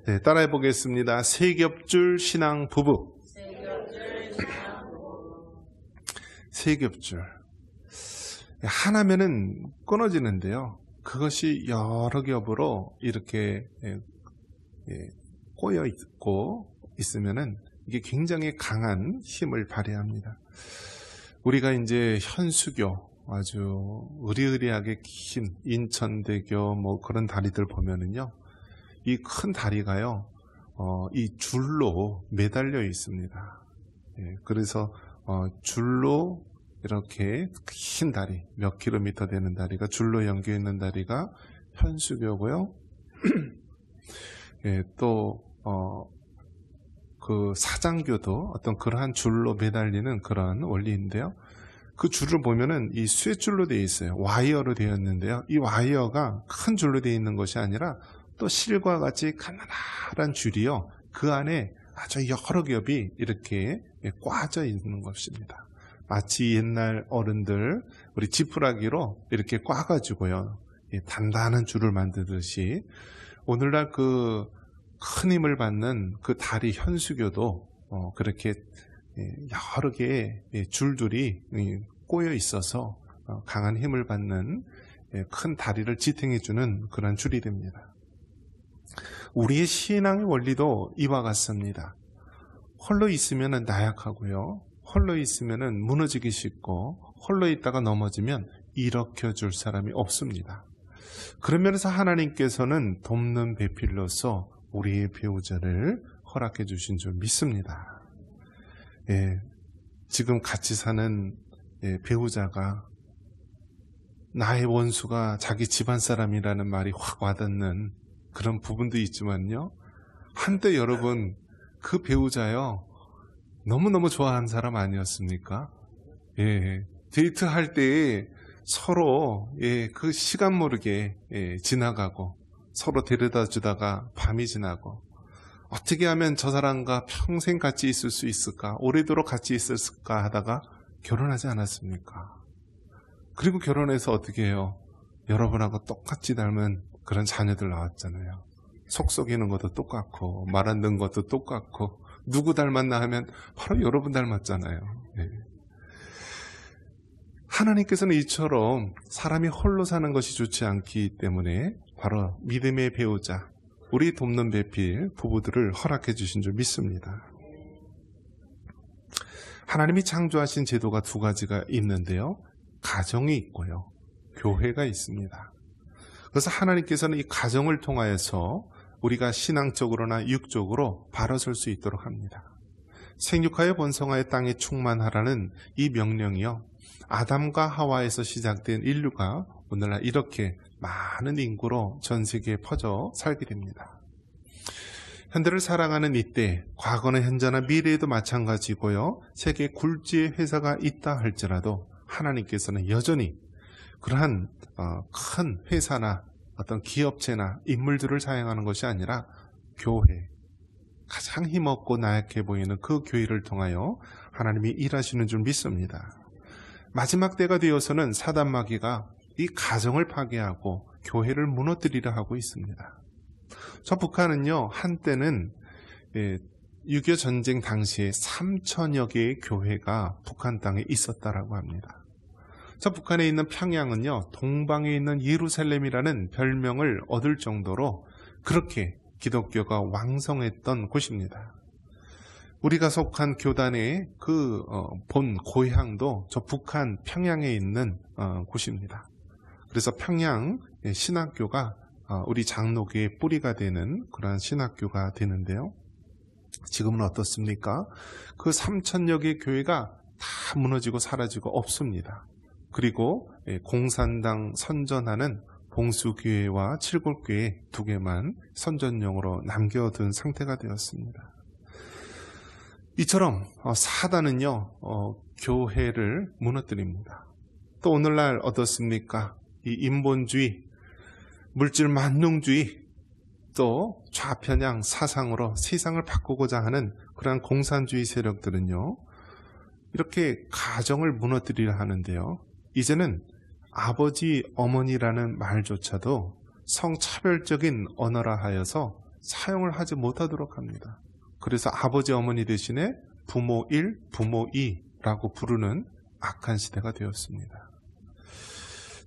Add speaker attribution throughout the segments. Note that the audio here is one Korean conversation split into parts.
Speaker 1: 네, 따라해 보겠습니다. 세겹줄 신앙 부부. 세겹줄. 하나면은 끊어지는데요. 그것이 여러 겹으로 이렇게 꼬여 있고 있으면은 이게 굉장히 강한 힘을 발휘합니다. 우리가 이제 현수교, 아주 으리으리하게 긴 인천대교 뭐 그런 다리들 보면은요, 이 큰 다리가요, 이 줄로 매달려 있습니다. 그래서 줄로 이렇게 긴 다리, 몇 킬로미터 되는 다리가 줄로 연결 있는 다리가 현수교고요. 또 그 사장교도 어떤 그러한 줄로 매달리는 그런 원리인데요. 그 줄을 보면은 이 쇠줄로 되어 있어요. 와이어로 되어 있는데요. 이 와이어가 큰 줄로 되어 있는 것이 아니라 또 실과 같이 가난한 줄이요, 그 안에 아주 여러 겹이 이렇게 꽈져 있는 것입니다. 마치 옛날 어른들 우리 지푸라기로 이렇게 꽈가지고요, 단단한 줄을 만들듯이 오늘날 그 큰 힘을 받는 그 다리 현수교도 그렇게 여러 개의 줄들이 꼬여 있어서 강한 힘을 받는 큰 다리를 지탱해주는 그런 줄이 됩니다. 우리의 신앙의 원리도 이와 같습니다. 홀로 있으면 나약하고요, 홀로 있으면 무너지기 쉽고, 홀로 있다가 넘어지면 일으켜줄 사람이 없습니다. 그런 면에서 하나님께서는 돕는 배필로서 우리의 배우자를 허락해 주신 줄 믿습니다. 지금 같이 사는 배우자가 나의 원수가 자기 집안 사람이라는 말이 확 와닿는 그런 부분도 있지만요, 한때 여러분 그 배우자요, 너무너무 좋아하는 사람 아니었습니까? 데이트할 때에 서로 그 시간 모르게 지나가고, 서로 데려다 주다가 밤이 지나고, 어떻게 하면 저 사람과 평생 같이 있을 수 있을까, 오래도록 같이 있을까 하다가 결혼하지 않았습니까? 그리고 결혼해서 어떻게 해요? 여러분하고 똑같이 닮은 그런 자녀들 나왔잖아요. 속 썩이는 것도 똑같고 말 안 듣는 것도 똑같고, 누구 닮았나 하면 바로 여러분 닮았잖아요. 하나님께서는 이처럼 사람이 홀로 사는 것이 좋지 않기 때문에 바로 믿음의 배우자, 우리 돕는 배필 부부들을 허락해 주신 줄 믿습니다. 하나님이 창조하신 제도가 두 가지가 있는데요, 가정이 있고요, 교회가 있습니다. 그래서 하나님께서는 이 가정을 통하여서 우리가 신앙적으로나 육적으로 바로 설 수 있도록 합니다. 생육하여 번성하여 땅에 충만하라는 이 명령이요, 아담과 하와에서 시작된 인류가 오늘날 이렇게 많은 인구로 전 세계에 퍼져 살게 됩니다. 현대를 살아가는 이때, 과거나 현재나 미래에도 마찬가지고요, 세계 굴지의 회사가 있다 할지라도 하나님께서는 여전히 그러한 큰 회사나 어떤 기업체나 인물들을 사용하는 것이 아니라 교회, 가장 힘없고 나약해 보이는 그 교회를 통하여 하나님이 일하시는 줄 믿습니다. 마지막 때가 되어서는 사단 마귀가 이 가정을 파괴하고 교회를 무너뜨리려 하고 있습니다. 저 북한은요, 한때는 6.25 전쟁 당시에 3천여 개의 교회가 북한 땅에 있었다라고 합니다. 저 북한에 있는 평양은요, 동방에 있는 예루살렘이라는 별명을 얻을 정도로 그렇게 기독교가 왕성했던 곳입니다. 우리가 속한 교단의 그 본 고향도 저 북한 평양에 있는 곳입니다. 그래서 평양 신학교가 우리 장로교의 뿌리가 되는 그런 신학교가 되는데요, 지금은 어떻습니까? 그 3천여 개의 교회가 다 무너지고 사라지고 없습니다. 그리고 공산당 선전하는 봉수교회와 칠곡교회 두 개만 선전용으로 남겨둔 상태가 되었습니다. 이처럼 사단은요, 교회를 무너뜨립니다. 또 오늘날 어떻습니까? 이 인본주의, 물질 만능주의, 또 좌편향 사상으로 세상을 바꾸고자 하는 그러한 공산주의 세력들은요, 이렇게 가정을 무너뜨리려 하는데요, 이제는 아버지, 어머니라는 말조차도 성차별적인 언어라 하여서 사용을 하지 못하도록 합니다. 그래서 아버지 어머니 대신에 부모 1, 부모 2라고 부르는 악한 시대가 되었습니다.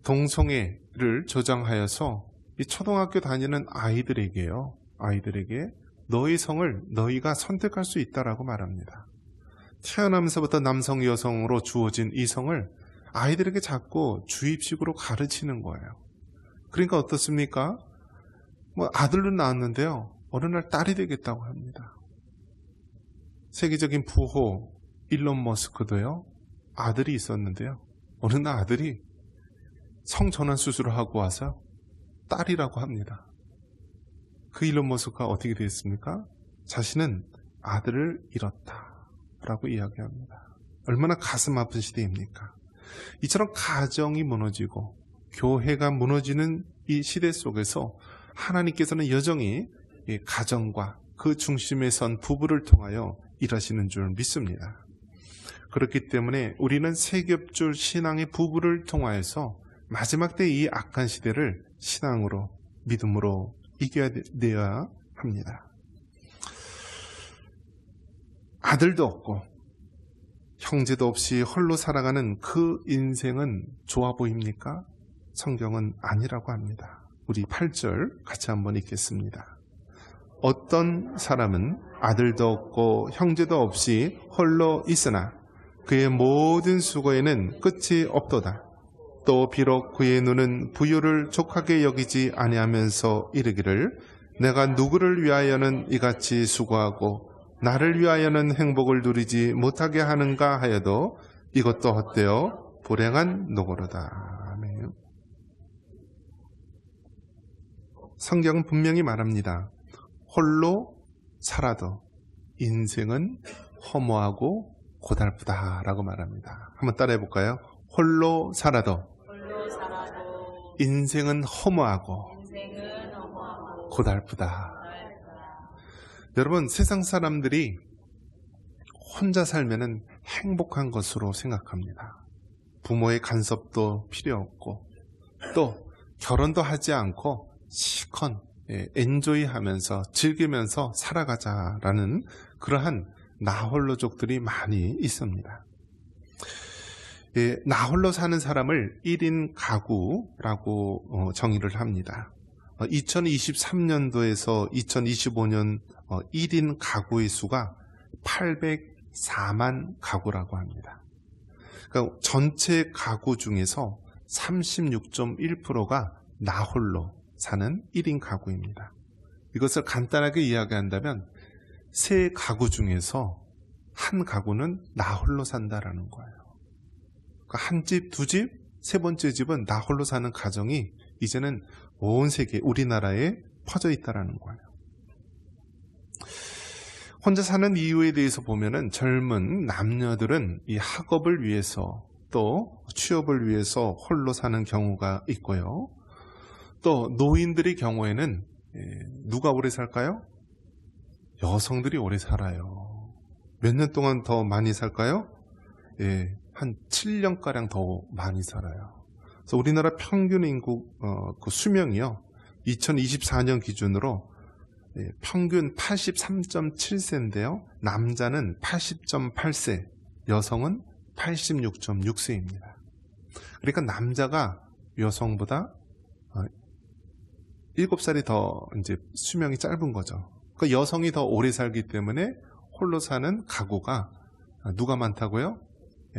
Speaker 1: 동성애를 조장하여서 이 초등학교 다니는 아이들에게 너의 성을 너희가 선택할 수 있다라고 말합니다. 태어나면서부터 남성, 여성으로 주어진 이 성을 아이들에게 자꾸 주입식으로 가르치는 거예요. 그러니까 어떻습니까? 아들로 낳았는데요, 어느 날 딸이 되겠다고 합니다. 세계적인 부호 일론 머스크도요, 아들이 있었는데요, 어느 날 아들이 성전환 수술을 하고 와서 딸이라고 합니다. 그 일론 머스크가 어떻게 됐습니까? 자신은 아들을 잃었다라고 이야기합니다. 얼마나 가슴 아픈 시대입니까? 이처럼 가정이 무너지고 교회가 무너지는 이 시대 속에서 하나님께서는 여전히 이 가정과 그 중심에 선 부부를 통하여 일하시는 줄 믿습니다. 그렇기 때문에 우리는 세겹줄 신앙의 부부를 통하여서 마지막 때 이 악한 시대를 신앙으로, 믿음으로 이겨야 되어야 합니다. 아들도 없고 형제도 없이 홀로 살아가는 그 인생은 좋아 보입니까? 성경은 아니라고 합니다. 우리 8절 같이 한번 읽겠습니다. 어떤 사람은 아들도 없고 형제도 없이 홀로 있으나 그의 모든 수고에는 끝이 없도다. 또 비록 그의 눈은 부유를 족하게 여기지 아니하면서 이르기를 내가 누구를 위하여는 이같이 수고하고 나를 위하여는 행복을 누리지 못하게 하는가 하여도 이것도 헛되어 불행한 노고로다. 아멘. 성경은 분명히 말합니다. 홀로 살아도 인생은 허무하고 고달프다라고 말합니다. 한번 따라해 볼까요? 홀로 살아도 인생은 허무하고 고달프다. 여러분, 세상 사람들이 혼자 살면은 행복한 것으로 생각합니다. 부모의 간섭도 필요 없고 또 결혼도 하지 않고 시컨 엔조이하면서 즐기면서 살아가자라는 그러한 나홀로족들이 많이 있습니다. 나홀로 사는 사람을 1인 가구라고 정의를 합니다. 2023년도에서 2025년 1인 가구의 수가 804만 가구라고 합니다. 그러니까 전체 가구 중에서 36.1%가 나홀로 사는 1인 가구입니다. 이것을 간단하게 이야기한다면 세 가구 중에서 한 가구는 나홀로 산다라는 거예요. 그러니까 한 집, 두 집, 세 번째 집은 나홀로 사는 가정이 이제는 온 세계, 우리나라에 퍼져 있다라는 거예요. 혼자 사는 이유에 대해서 보면은 젊은 남녀들은 이 학업을 위해서 또 취업을 위해서 홀로 사는 경우가 있고요. 또 노인들의 경우에는 누가 오래 살까요? 여성들이 오래 살아요. 몇 년 동안 더 많이 살까요? 한 7년가량 더 많이 살아요. 그래서 우리나라 평균 인구 그 수명이요, 2024년 기준으로 평균 83.7세인데요. 남자는 80.8세, 여성은 86.6세입니다. 그러니까 남자가 여성보다 7살이 더 이제 수명이 짧은 거죠. 그러니까 여성이 더 오래 살기 때문에 홀로 사는 가구가 누가 많다고요?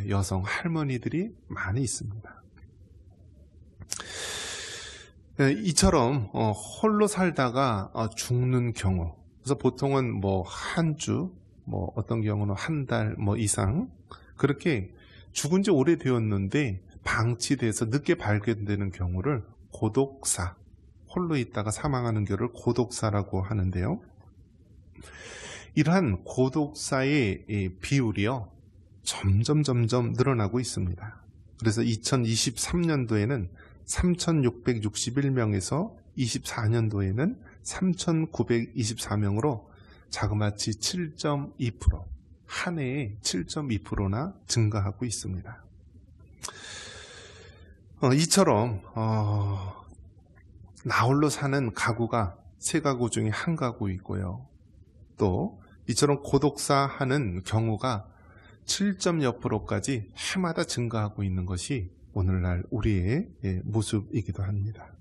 Speaker 1: 여성 할머니들이 많이 있습니다. 이처럼 홀로 살다가 죽는 경우, 그래서 보통은 뭐 한 주, 뭐 어떤 경우는 한 달 뭐 이상, 그렇게 죽은 지 오래되었는데 방치돼서 늦게 발견되는 경우를 고독사, 홀로 있다가 사망하는 경우를 고독사라고 하는데요. 이러한 고독사의 비율이요, 점점 늘어나고 있습니다. 그래서 2023년도에는 3,661명에서 24년도에는 3,924명으로 자그마치 7.2%, 한 해에 7.2%나 증가하고 있습니다. 이처럼 나홀로 사는 가구가 3가구 중에 1가구이고요. 또 이처럼 고독사하는 경우가 7.몇%까지 해마다 증가하고 있는 것이 오늘날 우리의 모습이기도 합니다.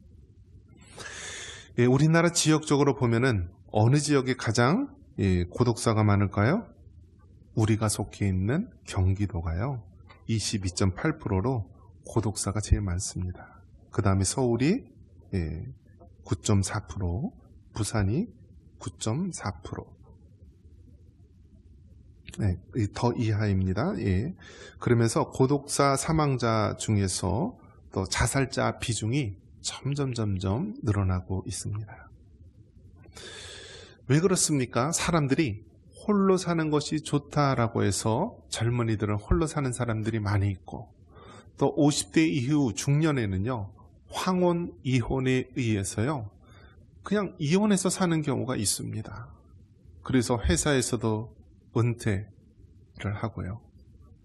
Speaker 1: 우리나라 지역적으로 보면은 어느 지역에 가장 고독사가 많을까요? 우리가 속해 있는 경기도가요, 22.8%로 고독사가 제일 많습니다. 그 다음에 서울이 9.4%, 부산이 9.4%. 더 이하입니다. 그러면서 고독사 사망자 중에서 또 자살자 비중이 점점 늘어나고 있습니다. 왜 그렇습니까? 사람들이 홀로 사는 것이 좋다라고 해서 젊은이들은 홀로 사는 사람들이 많이 있고, 또 50대 이후 중년에는요, 황혼, 이혼에 의해서요, 그냥 이혼해서 사는 경우가 있습니다. 그래서 회사에서도 은퇴를 하고요,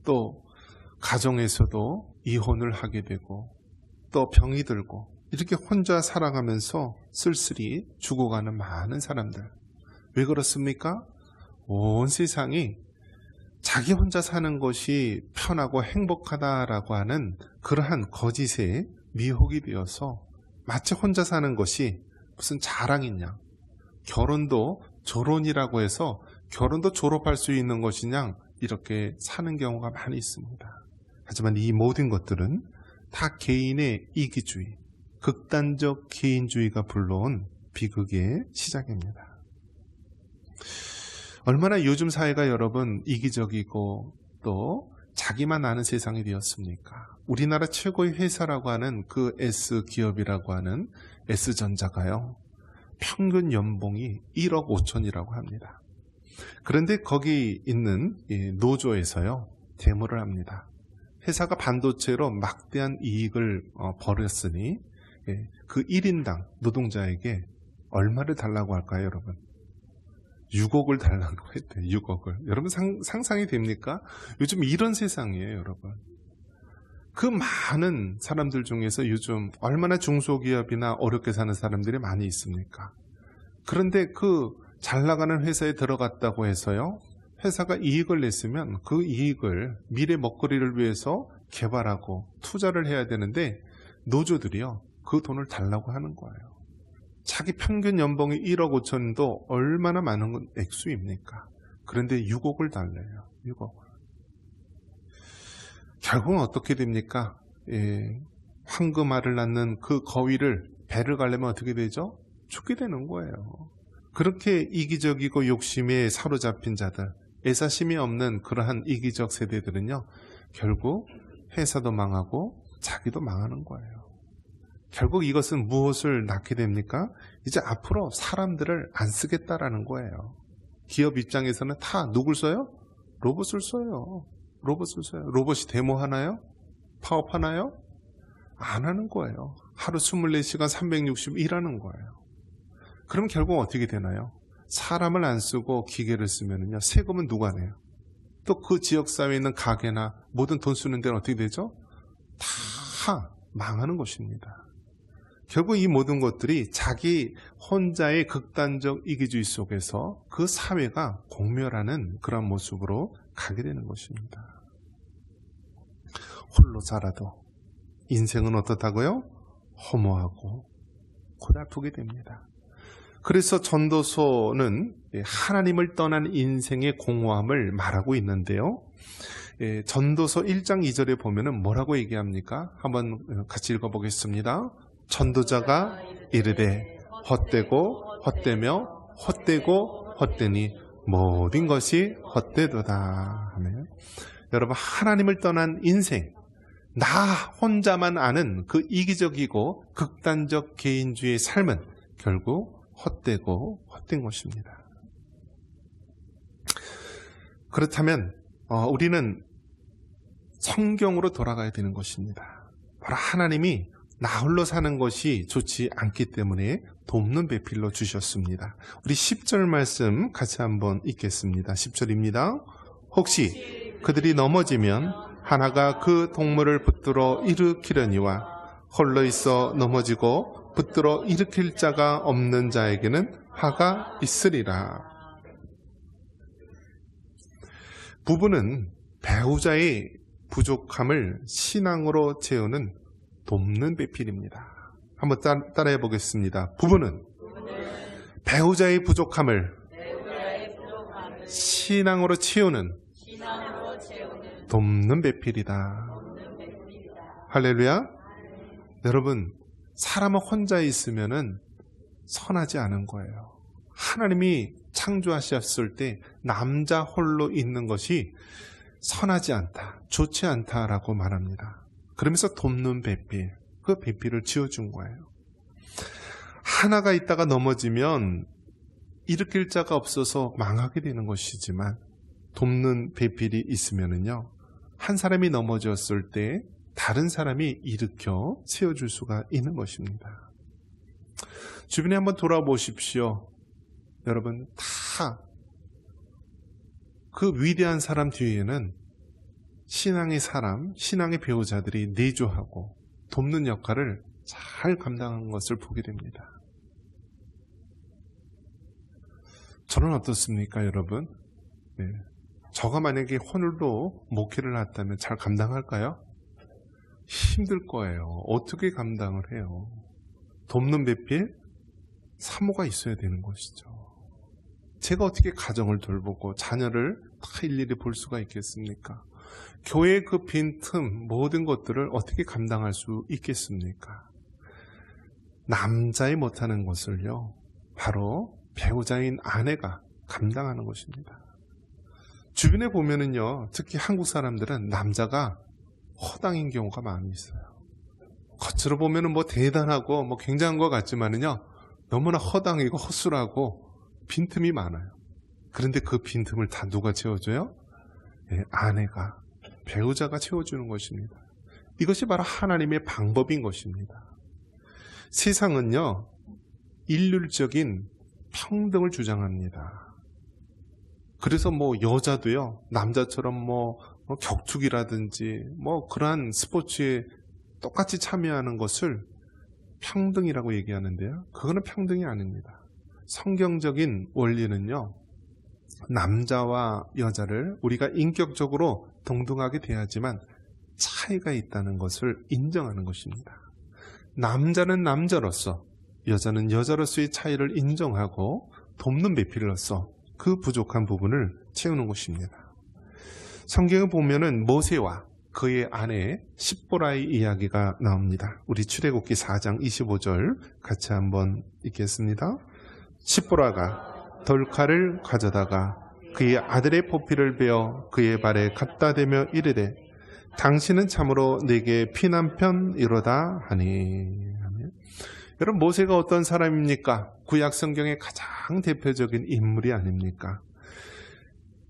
Speaker 1: 또 가정에서도 이혼을 하게 되고, 또 병이 들고, 이렇게 혼자 살아가면서 쓸쓸히 죽어가는 많은 사람들. 왜 그렇습니까? 온 세상이 자기 혼자 사는 것이 편하고 행복하다라고 하는 그러한 거짓에 미혹이 되어서 마치 혼자 사는 것이 무슨 자랑이냐, 결혼도 졸혼이라고 해서 결혼도 졸업할 수 있는 것이냐, 이렇게 사는 경우가 많이 있습니다. 하지만 이 모든 것들은 다 개인의 이기주의, 극단적 개인주의가 불러온 비극의 시작입니다. 얼마나 요즘 사회가 여러분 이기적이고 또 자기만 아는 세상이 되었습니까? 우리나라 최고의 회사라고 하는 그 S기업이라고 하는 S전자가요, 평균 연봉이 1억 5천이라고 합니다. 그런데 거기 있는 노조에서요, 데모를 합니다. 회사가 반도체로 막대한 이익을 벌였으니 그 1인당 노동자에게 얼마를 달라고 할까요, 여러분? 6억을 달라고 했대요. 6억을. 여러분 상상이 됩니까? 요즘 이런 세상이에요, 여러분. 그 많은 사람들 중에서 요즘 얼마나 중소기업이나 어렵게 사는 사람들이 많이 있습니까? 그런데 그 잘 나가는 회사에 들어갔다고 해서요, 회사가 이익을 냈으면 그 이익을 미래 먹거리를 위해서 개발하고 투자를 해야 되는데 노조들이요, 그 돈을 달라고 하는 거예요. 자기 평균 연봉이 1억 5천도 얼마나 많은 액수입니까? 그런데 6억을 달래요. 6억. 결국은 어떻게 됩니까? 황금알을 낳는 그 거위를, 배를 가려면 어떻게 되죠? 죽게 되는 거예요. 그렇게 이기적이고 욕심에 사로잡힌 자들, 애사심이 없는 그러한 이기적 세대들은요, 결국 회사도 망하고 자기도 망하는 거예요. 결국 이것은 무엇을 낳게 됩니까? 이제 앞으로 사람들을 안 쓰겠다라는 거예요. 기업 입장에서는 다 누굴 써요? 로봇을 써요. 로봇을 써요. 로봇이 데모하나요? 파업하나요? 안 하는 거예요. 하루 24시간 360 일하는 거예요. 그럼 결국 어떻게 되나요? 사람을 안 쓰고 기계를 쓰면요, 세금은 누가 내요? 또 그 지역사회에 있는 가게나 모든 돈 쓰는 데는 어떻게 되죠? 다 망하는 것입니다. 결국 이 모든 것들이 자기 혼자의 극단적 이기주의 속에서 그 사회가 공멸하는 그런 모습으로 가게 되는 것입니다. 홀로 살아도 인생은 어떻다고요? 허무하고 고달프게 됩니다. 그래서 전도서는 하나님을 떠난 인생의 공허함을 말하고 있는데요, 전도서 1장 2절에 보면은 뭐라고 얘기합니까? 한번 같이 읽어보겠습니다. 전도자가 이르되 헛되고 헛되며 헛되고 헛되니 모든 것이 헛되도다. 아멘. 여러분, 하나님을 떠난 인생, 나 혼자만 아는 그 이기적이고 극단적 개인주의의 삶은 결국 헛되고 헛된 것입니다. 그렇다면 우리는 성경으로 돌아가야 되는 것입니다. 바로 하나님이 나 홀로 사는 것이 좋지 않기 때문에 돕는 배필로 주셨습니다. 우리 10절 말씀 같이 한번 읽겠습니다. 10절입니다. 혹시 그들이 넘어지면 하나가 그 동물을 붙들어 일으키려니와 홀로 있어 넘어지고 붙들어 일으킬 자가 없는 자에게는 화가 있으리라. 부부는 배우자의 부족함을 신앙으로 채우는 돕는 배필입니다. 한번 따라해 보겠습니다. 부부는 배우자의 부족함을 신앙으로 채우는 돕는 배필이다. 할렐루야. 여러분, 사람은 혼자 있으면은 선하지 않은 거예요. 하나님이 창조하셨을 때 남자 홀로 있는 것이 선하지 않다, 좋지 않다라고 말합니다. 그러면서 돕는 배필, 그 배필을 지어준 거예요. 하나가 있다가 넘어지면 일으킬 자가 없어서 망하게 되는 것이지만 돕는 배필이 있으면은요, 한 사람이 넘어졌을 때 다른 사람이 일으켜 세워줄 수가 있는 것입니다. 주변에 한번 돌아보십시오. 여러분, 다 그 위대한 사람 뒤에는 신앙의 사람, 신앙의 배우자들이 내조하고 돕는 역할을 잘 감당한 것을 보게 됩니다. 저는 어떻습니까, 여러분? 네. 저가 만약에 홀로 목회를 했다면 잘 감당할까요? 힘들 거예요. 어떻게 감당을 해요? 돕는 배필, 사모가 있어야 되는 것이죠. 제가 어떻게 가정을 돌보고 자녀를 다 일일이 볼 수가 있겠습니까? 교회의 그 빈틈, 모든 것들을 어떻게 감당할 수 있겠습니까? 남자의 못하는 것을요, 바로 배우자인 아내가 감당하는 것입니다. 주변에 보면은요, 특히 한국 사람들은 남자가 허당인 경우가 많이 있어요. 겉으로 보면은 뭐 대단하고 뭐 굉장한 것 같지만은요, 너무나 허당이고 허술하고 빈틈이 많아요. 그런데 그 빈틈을 다 누가 채워줘요? 네, 아내가, 배우자가 채워주는 것입니다. 이것이 바로 하나님의 방법인 것입니다. 세상은요, 일률적인 평등을 주장합니다. 그래서 뭐 여자도요, 남자처럼 뭐 격투기라든지 뭐 그러한 스포츠에 똑같이 참여하는 것을 평등이라고 얘기하는데요, 그거는 평등이 아닙니다. 성경적인 원리는요, 남자와 여자를 우리가 인격적으로 동등하게 대하지만 차이가 있다는 것을 인정하는 것입니다. 남자는 남자로서, 여자는 여자로서의 차이를 인정하고 돕는 배필로서 그 부족한 부분을 채우는 것입니다. 성경을 보면은 모세와 그의 아내 십보라의 이야기가 나옵니다. 우리 출애굽기 4장 25절 같이 한번 읽겠습니다. 십보라가 돌칼을 가져다가 그의 아들의 포피를 베어 그의 발에 갖다 대며 이르되 당신은 참으로 내게 피난편이로다 하니. 여러분, 모세가 어떤 사람입니까? 구약 성경의 가장 대표적인 인물이 아닙니까?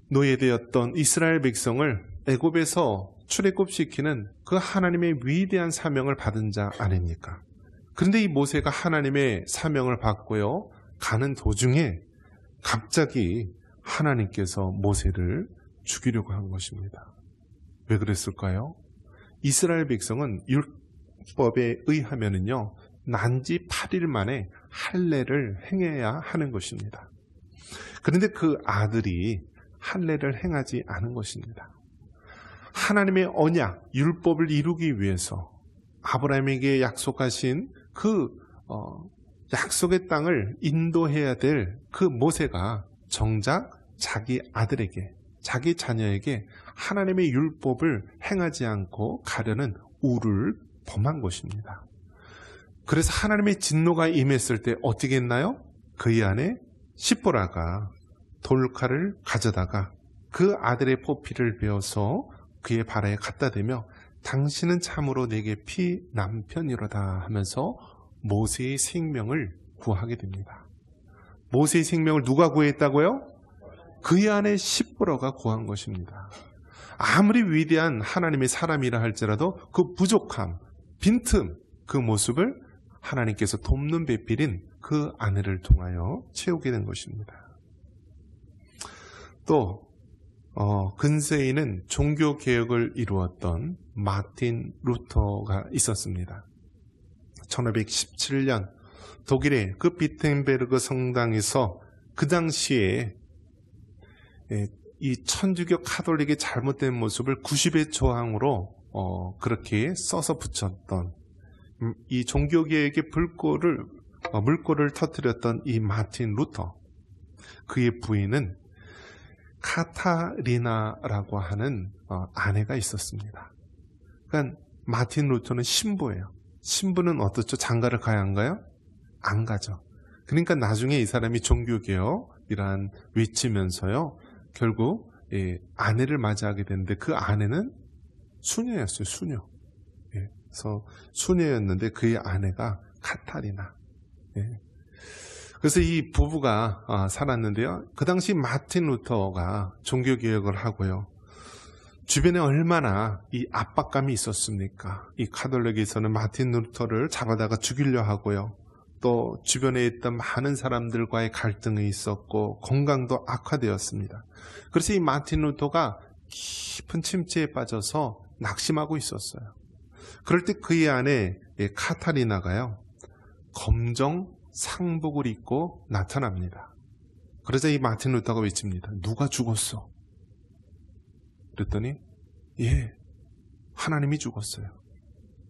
Speaker 1: 노예되었던 이스라엘 백성을 애굽에서 출애굽시키는 그 하나님의 위대한 사명을 받은 자 아닙니까? 그런데 이 모세가 하나님의 사명을 받고요, 가는 도중에 갑자기 하나님께서 모세를 죽이려고 한 것입니다. 왜 그랬을까요? 이스라엘 백성은 율법에 의하면은요, 난지 8일 만에 할례를 행해야 하는 것입니다. 그런데 그 아들이 할례를 행하지 않은 것입니다. 하나님의 언약, 율법을 이루기 위해서 아브라함에게 약속하신 그 약속의 땅을 인도해야 될 그 모세가 정작 자기 아들에게, 자기 자녀에게 하나님의 율법을 행하지 않고 가려는 우를 범한 것입니다. 그래서 하나님의 진노가 임했을 때 어떻게 했나요? 그의 아내 십보라가 돌칼을 가져다가 그 아들의 포피를 베어서 그의 발에 갖다 대며 당신은 참으로 내게 피남편이로다 하면서 모세의 생명을 구하게 됩니다. 모세의 생명을 누가 구했다고요? 그의 아내 십보라가 구한 것입니다. 아무리 위대한 하나님의 사람이라 할지라도 그 부족함, 빈틈, 그 모습을 하나님께서 돕는 배필인 그 아내를 통하여 채우게 된 것입니다. 또 근세에는 종교개혁을 이루었던 마틴 루터가 있었습니다. 1517년 독일의 그 비텐베르그 성당에서 그 당시에 이 천주교 카톨릭의 잘못된 모습을 90의 조항으로 그렇게 써서 붙였던 이 종교개혁의 물꼬를 터뜨렸던 이 마틴 루터, 그의 부인은 카타리나라고 하는 아내가 있었습니다. 그러니까 마틴 루터는 신부예요. 신부는 어떻죠? 장가를 가야 한가요? 안 가죠. 그러니까 나중에 이 사람이 종교개혁이란 외치면서요, 결국 아내를 맞이하게 되는데 그 아내는 수녀였어요. 수녀. 그래서 수녀였는데 그의 아내가 카타리나. 그래서 이 부부가 살았는데요. 그 당시 마틴 루터가 종교개혁을 하고요, 주변에 얼마나 이 압박감이 있었습니까? 이 카톨릭에서는 마틴 루터를 잡아다가 죽이려 하고요, 또 주변에 있던 많은 사람들과의 갈등이 있었고 건강도 악화되었습니다. 그래서 이 마틴 루터가 깊은 침체에 빠져서 낙심하고 있었어요. 그럴 때 그의 아내 카타리나가요, 검정 상복을 입고 나타납니다. 그러자 이 마틴 루터가 외칩니다. 누가 죽었어? 그랬더니 하나님이 죽었어요.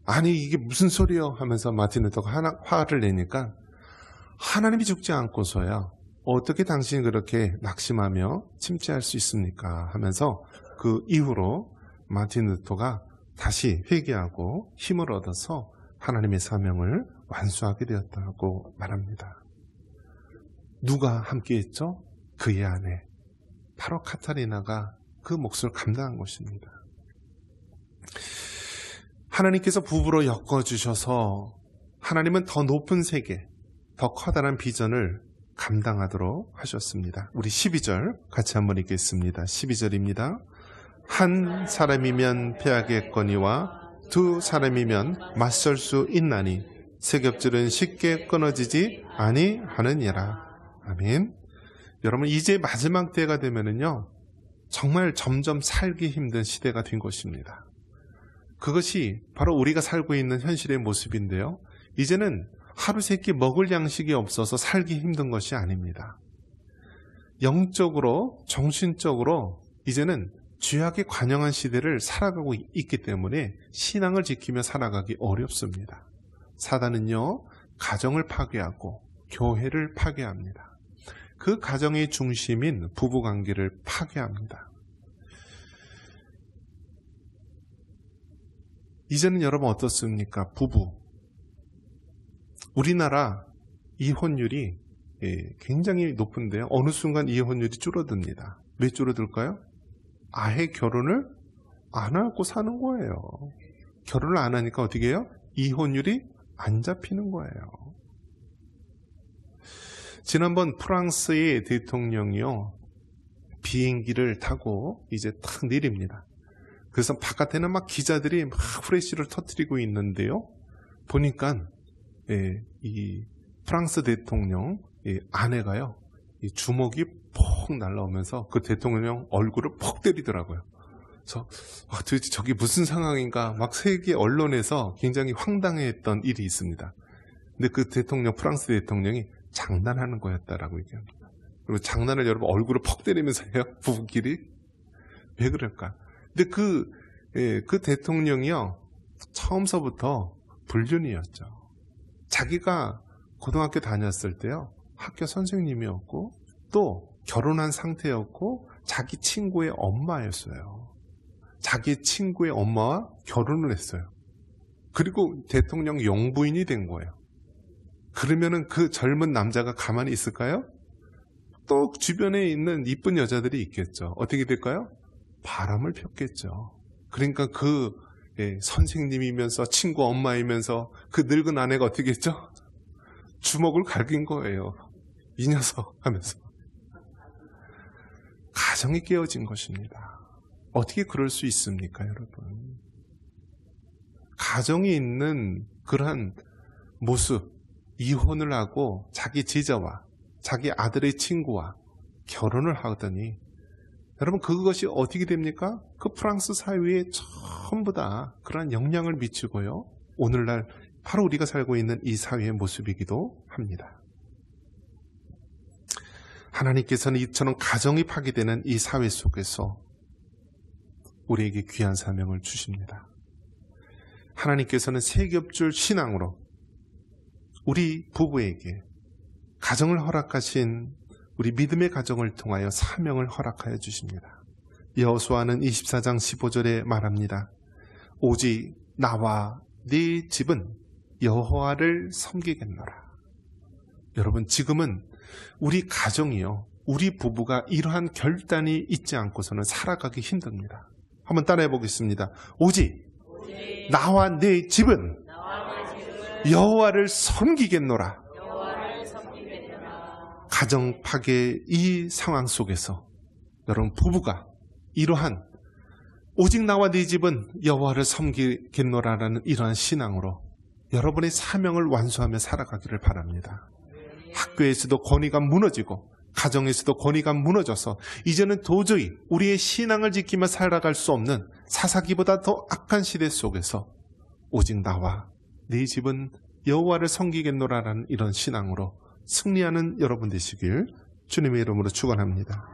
Speaker 1: 아니 이게 무슨 소리요? 하면서 마틴 루터가 화를 내니까, 하나님이 죽지 않고서야 어떻게 당신이 그렇게 낙심하며 침체할 수 있습니까? 하면서 그 이후로 마틴 루터가 다시 회개하고 힘을 얻어서 하나님의 사명을 완수하게 되었다고 말합니다. 누가 함께했죠? 그의 아내, 바로 카타리나가 그 몫을 감당한 것입니다. 하나님께서 부부로 엮어주셔서 하나님은 더 높은 세계, 더 커다란 비전을 감당하도록 하셨습니다. 우리 12절 같이 한번 읽겠습니다. 12절입니다. 한 사람이면 패하겠거니와 두 사람이면 맞설 수 있나니 세겹줄은 쉽게 끊어지지 아니하느니라. 아멘. 여러분, 이제 마지막 때가 되면은요, 정말 점점 살기 힘든 시대가 된 것입니다. 그것이 바로 우리가 살고 있는 현실의 모습인데요, 이제는 하루 세 끼 먹을 양식이 없어서 살기 힘든 것이 아닙니다. 영적으로, 정신적으로 이제는 죄악에 관영한 시대를 살아가고 있기 때문에 신앙을 지키며 살아가기 어렵습니다. 사단은요, 가정을 파괴하고 교회를 파괴합니다. 그 가정의 중심인 부부관계를 파괴합니다. 이제는 여러분 어떻습니까? 부부. 우리나라 이혼율이 굉장히 높은데요, 어느 순간 이혼율이 줄어듭니다. 왜 줄어들까요? 아예 결혼을 안 하고 사는 거예요. 결혼을 안 하니까 어떻게 해요? 이혼율이 안 잡히는 거예요. 지난번 프랑스의 대통령이요, 비행기를 타고 이제 탁 내립니다. 그래서 바깥에는 막 기자들이 막 후레쉬를 터뜨리고 있는데요, 보니까 이 프랑스 대통령 아내가요, 이 주먹이 폭 날라오면서 그 대통령 얼굴을 폭 때리더라고요. 그래서 도대체 저게 무슨 상황인가, 막 세계 언론에서 굉장히 황당해했던 일이 있습니다. 근데 그 대통령, 프랑스 대통령이 장난하는 거였다라고 얘기합니다. 그리고 장난을 여러분 얼굴을 퍽 때리면서 해요, 부부끼리. 왜 그럴까? 근데 그 대통령이요, 처음서부터 불륜이었죠. 자기가 고등학교 다녔을 때요, 학교 선생님이었고 또 결혼한 상태였고 자기 친구의 엄마였어요. 자기 친구의 엄마와 결혼을 했어요. 그리고 대통령 영부인이 된 거예요. 그러면은 그 젊은 남자가 가만히 있을까요? 또 주변에 있는 이쁜 여자들이 있겠죠. 어떻게 될까요? 바람을 폈겠죠. 그러니까 그 선생님이면서 친구 엄마이면서 그 늙은 아내가 어떻게 했죠? 주먹을 갈긴 거예요. 이 녀석 하면서. 가정이 깨어진 것입니다. 어떻게 그럴 수 있습니까, 여러분? 가정이 있는 그러한 모습, 이혼을 하고 자기 제자와 자기 아들의 친구와 결혼을 하더니, 여러분 그것이 어떻게 됩니까? 그 프랑스 사회에 전부 다 그러한 영향을 미치고요, 오늘날 바로 우리가 살고 있는 이 사회의 모습이기도 합니다. 하나님께서는 이처럼 가정이 파괴되는 이 사회 속에서 우리에게 귀한 사명을 주십니다. 하나님께서는 세겹줄 신앙으로 우리 부부에게 가정을 허락하신 우리 믿음의 가정을 통하여 사명을 허락하여 주십니다. 여호수아는 24장 15절에 말합니다. 오직 나와 네 집은 여호와를 섬기겠노라. 여러분, 지금은 우리 가정이요, 우리 부부가 이러한 결단이 있지 않고서는 살아가기 힘듭니다. 한번 따라해 보겠습니다. 오직 나와 내 집은 여호와를 섬기겠노라. 가정 파괴 이 상황 속에서 여러분, 부부가 이러한 오직 나와 네 집은 여호와를 섬기겠노라라는 이러한 신앙으로 여러분의 사명을 완수하며 살아가기를 바랍니다. 학교에서도 권위가 무너지고 가정에서도 권위가 무너져서 이제는 도저히 우리의 신앙을 지키며 살아갈 수 없는 사사기보다 더 악한 시대 속에서 오직 나와 네 집은 여호와를 섬기겠노라라는 이런 신앙으로 승리하는 여러분 되시길 주님의 이름으로 축원합니다.